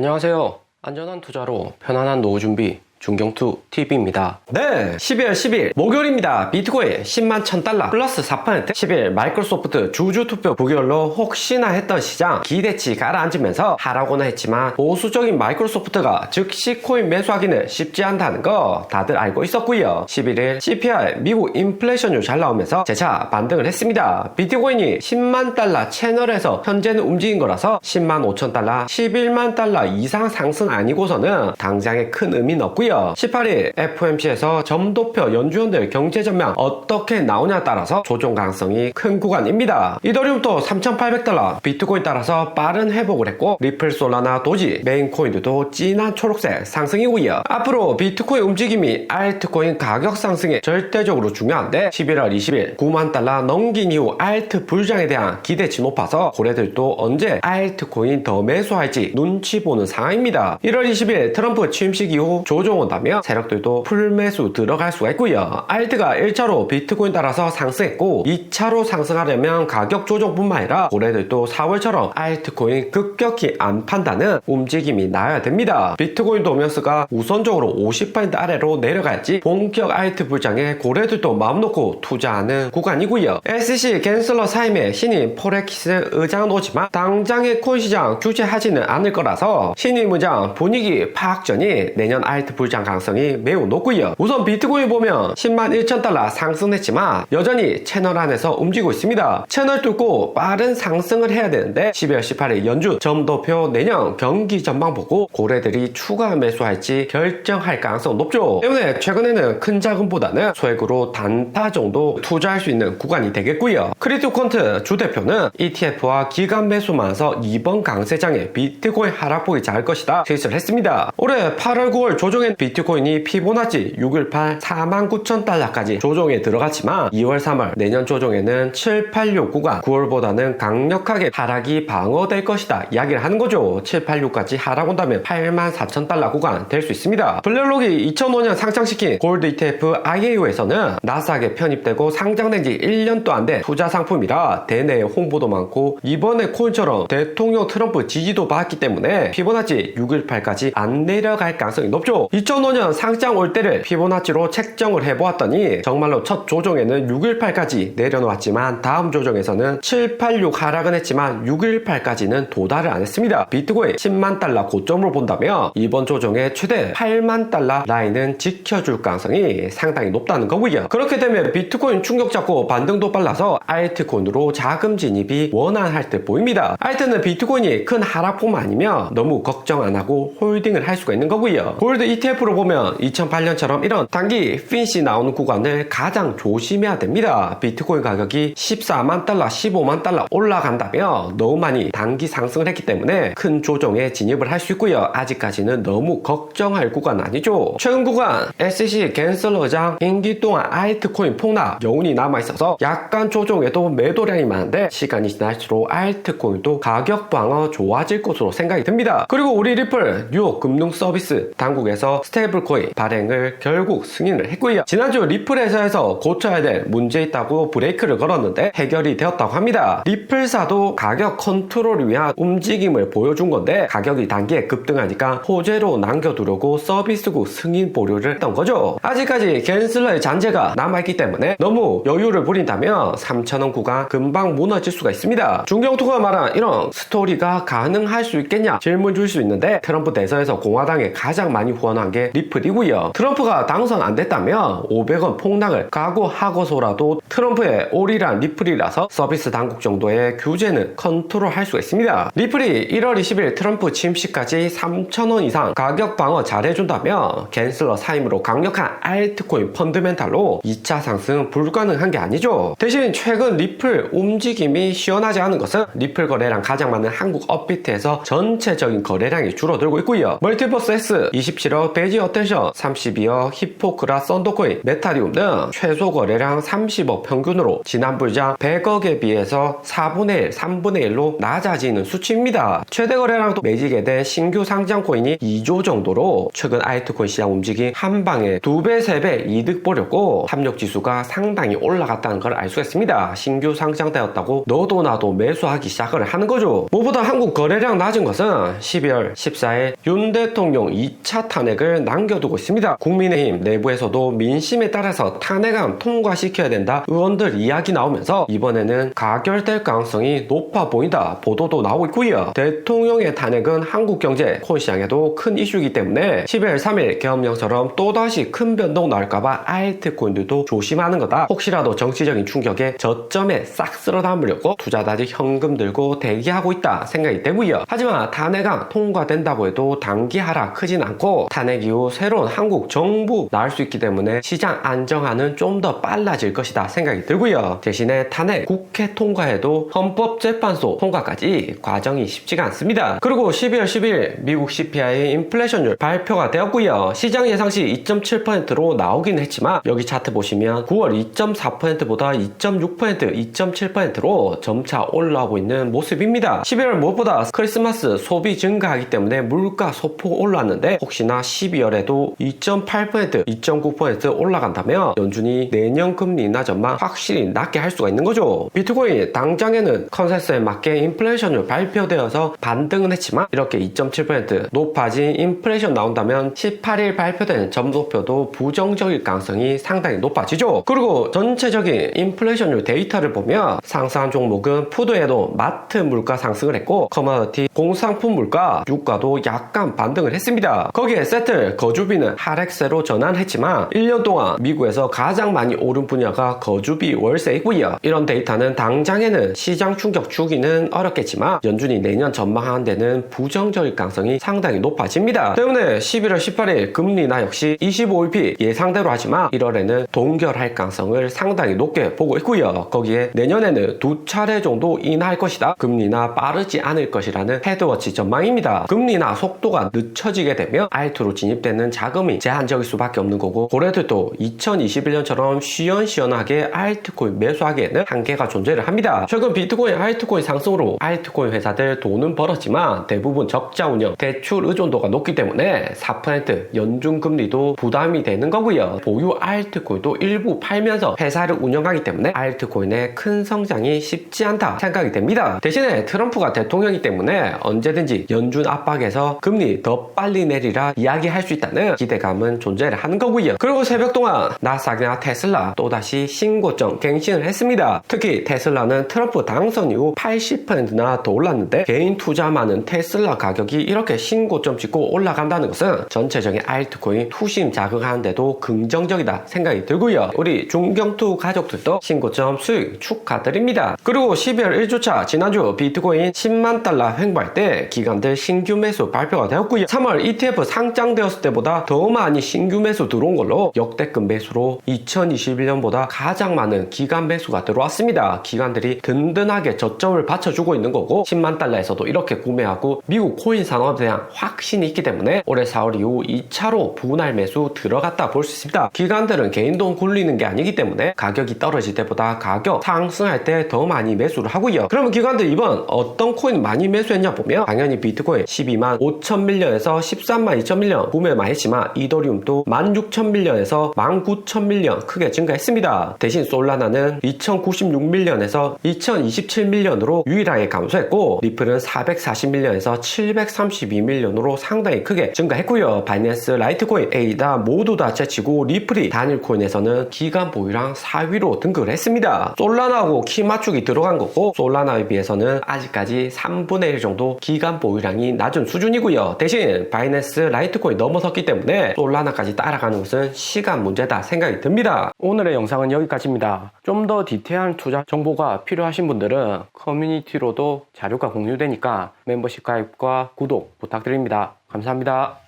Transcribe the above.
안녕하세요. 안전한 투자로 편안한 노후 준비 중경투 TV입니다. 네, 12월 10일 목요일입니다. 비트코인 10만 1000달러 플러스 4%. 10일 마이크로소프트 주주투표 부결로 혹시나 했던 시장 기대치 가라앉으면서 하라고는 했지만 보수적인 마이크로소프트가 즉시 코인 매수하기는 쉽지 않다는 거 다들 알고 있었고요. 11일 CPI 미국 인플레이션율 잘 나오면서 재차 반등을 했습니다. 비트코인이 10만 달러 채널에서 현재는 움직인 거라서 10만 5천 달러, 11만 달러 이상 상승 아니고서는 당장에 큰 의미는 없고요. 18일 FOMC에서 점도표 연준들 경제 전망 어떻게 나오냐에 따라서 조정 가능성이 큰 구간입니다. 이더리움도 3,800달러, 비트코인 따라서 빠른 회복을 했고 리플, 솔라나, 도지, 메인 코인들도 진한 초록색 상승이고요. 앞으로 비트코인 움직임이 알트코인 가격 상승에 절대적으로 중요한데 11월 20일 9만 달러 넘긴 이후 알트 불장에 대한 기대치 높아서 고래들도 언제 알트코인 더 매수할지 눈치 보는 상황입니다. 1월 20일 트럼프 취임식 이후 조정 온다면 세력들도 풀매수 들어갈 수가 있고요. 알트가 1차로 비트코인 따라서 상승했고 2차로 상승하려면 가격 조정뿐만 아니라 고래들도 4월처럼 알트코인 급격히 안 판다는 움직임이 나야 됩니다. 비트코인 도면스가 우선적으로 50% 아래로 내려가야지 본격 알트 불장에 고래들도 마음 놓고 투자하는 구간이고요. SEC 갠슬러 사임에 신임 포렉스 의장은 오지만 당장의 코인 시장 규제하지는 않을 거라서 신임 의장 분위기 파악전이 내년 알트 불장 가능성이 매우 높고요. 우선 비트코인 보면 10만 1천 달러 상승했지만 여전히 채널 안에서 움직이고 있습니다. 채널 뚫고 빠른 상승을 해야 되는데 12월 18일 연준 점도표 내년 경기 전망 보고 고래들이 추가 매수할지 결정할 가능성 높죠. 때문에 최근에는 큰 자금보다는 소액으로 단타 정도 투자할 수 있는 구간이 되겠고요. 크립토콘트 주 대표는 ETF와 기간 매수만서 이번 강세장에 비트코인 하락폭이 작을 것이다 제시를 했습니다. 올해 8월 9월 조정엔 비트코인이 피보나치 618 49,000달러까지 조정에 들어갔지만 2월 3월 내년 조정에는 786 구간 9월보다는 강력하게 하락이 방어될 것이다 이야기를 하는 거죠. 786까지 하락 온다면 84,000달러 구간 될 수 있습니다. 블랙록이 2005년 상장시킨 골드 ETF IAO에서는 나스닥에 편입되고 상장된 지 1년도 안 된 투자 상품이라 대내에 홍보도 많고 이번에 코인처럼 대통령 트럼프 지지도 받았기 때문에 피보나치 618까지 안 내려갈 가능성이 높죠. 2005년 상장 올 때를 피보나치로 책정을 해보았더니 정말로 첫 조정에는 618까지 내려놓았지만 다음 조정에서는 786 하락은 했지만 618까지는 도달을 안 했습니다. 비트코인 10만 달러 고점으로 본다면 이번 조정의 최대 8만 달러 라인은 지켜줄 가능성이 상당히 높다는 거고요. 그렇게 되면 비트코인 충격 잡고 반등도 빨라서 알트코인으로 자금 진입이 원활할 듯 보입니다. 알트는 비트코인이 큰 하락폭만 아니면 너무 걱정 안 하고 홀딩을 할 수가 있는 거고요. 골드 ETF로 보면 2008년처럼 이런 단기 핀시 나오는 구간을 가장 조심해야 됩니다. 비트코인 가격이 14만 달러, 15만 달러 올라간다면 너무 많이 단기 상승을 했기 때문에 큰 조정에 진입을 할 수 있고요. 아직까지는 너무 걱정할 구간은 아니죠. 최근 구간 SEC 갠슬러 의장 임기 동안 알트코인 폭락 여운이 남아있어서 약간 조정에도 매도량이 많은데 시간이 지날수록 알트코인도 가격 방어 좋아질 것으로 생각이 듭니다. 그리고 우리 리플 뉴욕 금융 서비스 당국에서 스테이블코인 발행을 결국 승인을 했고요. 지난주 리플 회사에서 고쳐야 될 문제 있다고 브레이크를 걸었는데 해결이 되었다고 합니다. 리플사도 가격 컨트롤을 위한 움직임을 보여준 건데 가격이 단기에 급등하니까 호재로 남겨두려고 서비스국 승인 보류를 했던 거죠. 아직까지 갠슬러의 잔재가 남아있기 때문에 너무 여유를 부린다면 3,000원 구간 금방 무너질 수가 있습니다. 중경투가 말한 이런 스토리가 가능할 수 있겠냐 질문 줄 수 있는데 트럼프 대선에서 공화당에 가장 많이 후원한 게 리플이고요. 트럼프가 당선 안 됐다면 500원 폭락을 각오하고서라도 트럼프의 올이란 리플이라서 서비스 당국 정도의 규제는 컨트롤 할 수가 있습니다. 리플이 1월 20일 트럼프 취임식까지 3,000원 이상 가격 방어 잘해준다면 갠슬러 사임으로 강력한 알트코인 펀드멘탈로 2차 상승 불가능한 게 아니죠. 대신 최근 리플 움직임이 시원하지 않은 것은 리플 거래량 가장 많은 한국 업비트에서 전체적인 거래량이 줄어들고 있고요. 멀티버스 S 27억 베지 어텐션 32억, 히포크라 썬더코인, 메타리움 등 최소 거래량 30억 평균으로 지난 불장 100억에 비해서 4분의 1, 3분의 1로 낮아지는 수치입니다. 최대 거래량도 매지게 된 신규 상장 코인이 2조 정도로 최근 알트코인 시장 움직임 한 방에 2배, 3배 이득 보렸고 합력 지수가 상당히 올라갔다는 걸 알 수가 있습니다. 신규 상장되었다고 너도 나도 매수하기 시작을 하는 거죠. 무엇보다 한국 거래량 낮은 것은 12월 14일 윤 대통령 2차 탄핵을 남겨두고 있습니다. 국민의힘 내부에서도 민심에 따라서 탄핵안 통과시켜야 된다 의원들 이야기 나오면서 이번에는 가결될 가능성이 높아 보인다 보도도 나오고 있고요. 대통령의 탄핵은 한국 경제, 코인 시장에도 큰 이슈이기 때문에 12월 3일 계엄령처럼 또다시 큰 변동 나올까봐 알트코인들도 조심하는 거다. 혹시라도 정치적인 충격에 저점에 싹 쓸어 담으려고 투자자들이 현금 들고 대기하고 있다 생각이 되고요. 하지만 탄핵안 통과된다고 해도 단기 하락 크진 않고 탄핵 이후 새로운 한국 정부 나올 수 있기 때문에 시장 안정화는 좀 더 빨라질 것이다 생각이 들고요. 대신에 탄핵 국회 통과해도 헌법재판소 통과까지 과정이 쉽지가 않습니다. 그리고 12월 10일 미국 CPI 인플레이션율 발표가 되었고요. 시장 예상시 2.7%로 나오긴 했지만 여기 차트 보시면 9월 2.4%보다 2.6%, 2.7%로 점차 올라오고 있는 모습입니다. 11월 무엇보다 크리스마스 소비 증가하기 때문에 물가 소폭 올랐는데 혹시나 12월에도 2.8%, 2.9% 올라간다면 연준이 내년 금리 인하 전망 확실히 낮게 할 수가 있는 거죠. 비트코인 당장에는 컨센서스에 맞게 인플레이션율 발표되어서 반등은 했지만 이렇게 2.7% 높아진 인플레이션 나온다면 18일 발표된 점도표도 부정적일 가능성이 상당히 높아지죠. 그리고 전체적인 인플레이션율 데이터를 보면 상승한 종목은 푸드에도 마트 물가 상승을 했고 커머디티, 공산품 물가, 유가도 약간 반등을 했습니다. 거기에 세틀, 거주비는 하락세로 전환했지만 1년 동안 미국에서 가장 많이 오른 분야가 거주비 월세이고요. 이런 데이터는 당장에는 시장 충격 주기는 어렵겠지만 연준이 내년 전망하는 데는 부정적일 가능성이 상당히 높아집니다. 때문에 11월 18일 금리 인하 역시 25bp 예상대로 하지만 1월에는 동결할 가능성을 상당히 높게 보고 있고요. 거기에 내년에는 2차례 정도 인하할 것이다. 금리 인하 빠르지 않을 것이라는 헤드워치 전망입니다. 금리 인하 속도가 늦춰지게 되면 알트로 진입되는 자금이 제한적일 수밖에 없는 거고 고래들도 2021년처럼 시원시원하게 알트코인 매수하기에는 한계가 존재를 합니다. 최근 비트코인, 알트코인 상승으로 알트코인 회사들 돈은 벌었지만 대부분 적자 운영, 대출 의존도가 높기 때문에 4% 연준금리도 부담이 되는 거고요. 보유 알트코인도 일부 팔면서 회사를 운영하기 때문에 알트코인의 큰 성장이 쉽지 않다 생각이 됩니다. 대신에 트럼프가 대통령이기 때문에 언제든지 연준 압박에서 금리 더 빨리 내리라 이야기할 수 있다는 기대감은 존재를 하는 거고요. 그리고 새벽 동안 나스닥이나 테슬라 또다시 신고점 갱신을 했습니다. 특히 테슬라는 트럼프 당선 이후 80%나 더 올랐는데 개인 투자 많은 테슬라 가격이 이렇게 신고점 찍고 올라간다는 것은 전체적인 알트코인 투심 자극하는데도 긍정적이다 생각이 들고요. 우리 중경투 가족들도 신고점 수익 축하드립니다. 그리고 12월 1주차 지난주 비트코인 10만 달러 횡보할 때 기관들 신규 매수 발표가 되었고요. 3월 ETF 상장되었을 때보다 더 많이 신규 매수 들어온 걸로 역대급 매수로 2021년보다 가장 많은 기관 매수가 들어왔습니다. 기관들이 든든하게 저점을 받쳐주고 있는 거고 10만 달러에서도 이렇게 구매하고 미국 코인 산업에 대한 확신이 있기 때문에 올해 4월 이후 2차로 분할 매수 들어갔다 볼 수 있습니다. 기관들은 개인 돈 굴리는 게 아니기 때문에 가격이 떨어질 때보다 가격 상승할 때 더 많이 매수를 하고요. 그러면 기관들 이번 어떤 코인 많이 매수했냐 보면 당연히 비트코인 12만 5천 밀리언에서 13만 2천 밀리언 구매 많이 했지만 이더리움도 16,000 밀리언에서 19,000 밀리언 크게 증가했습니다. 대신 솔라나는 2,096밀리언에서 2,027밀리언으로 유일하게 감소했고 리플은 440밀리언에서 732밀리언으로 상당히 크게 증가했고요. 바이낸스, 라이트코인, 에이다 모두 다 제치고 리플이 단일 코인에서는 기간 보유량 4위로 등극을 했습니다. 솔라나하고 키 맞추기 들어간 거고 솔라나에 비해서는 아직까지 3분의 1 정도 기간 보유량이 낮은 수준이고요. 대신 바이낸스, 라이트코인 넘어섰기 때문에 솔라나까지 따라가는 것은 시간 문제다 생각이 듭니다. 오늘의 영상은 여기까지입니다. 좀 더 디테일한 투자 정보가 필요하신 분들은 커뮤니티로도 자료가 공유되니까 멤버십 가입과 구독 부탁드립니다. 감사합니다.